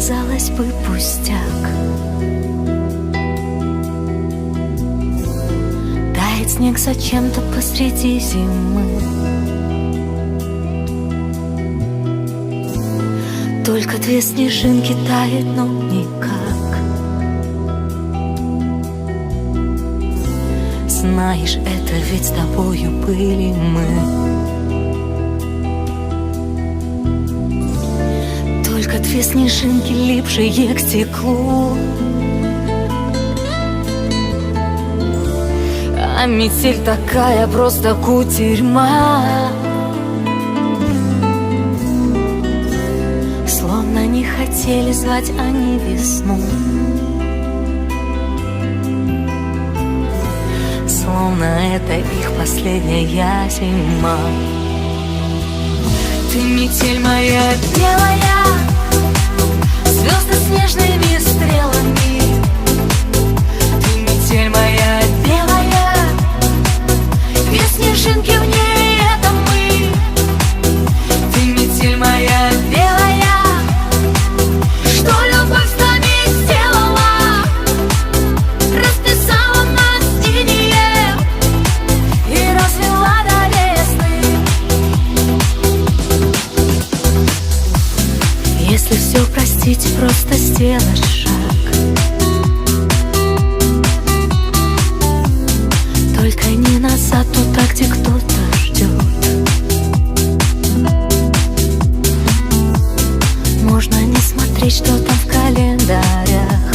казалось бы, пустяк. Тает снег зачем-то посреди зимы. Только две снежинки тают, но никак. Знаешь, это ведь с тобою были мы. Только две снежинки, липшие к стеклу. А метель такая, просто кутерьма. Словно не хотели звать они весну. Словно это их последняя зима. Ты метель моя белая, звезды снежными стрелами. Ты метель моя белая, две снежинки в ней — это мы. Ты метель моя белая, что любовь с нами сделала, расписала нас в синее и развела до весны. Если все простить, просто сделать шаг. Только не назад, туда, где кто-то ждет. Можно не смотреть, что там в календарях.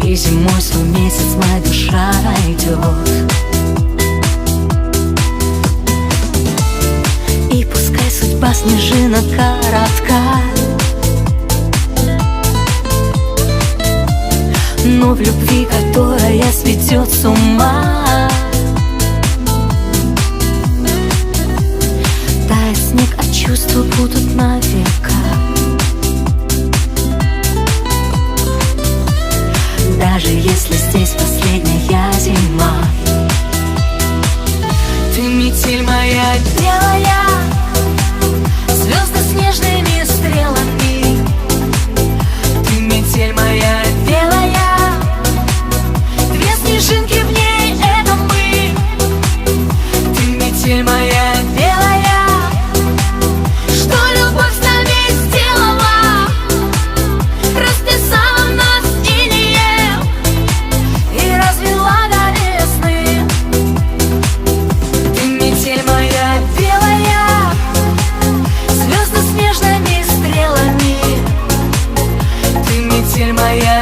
И зимой свой месяц моя душа найдет. И пускай судьба снежинок коротка, но в любви, которая сведет с ума, тает снег, а чувства будут на века. Даже если здесь последняя зима. Ты метель моя белая, звезды снежными стрелами. Ты метель моя белая, две снежинки в ней — это мы. Ты метель моя белая, что любовь с нами сделала, расписала нас в синее и развела до весны. Ты метель моя белая, звезды снежными стрелами. Ты метель моя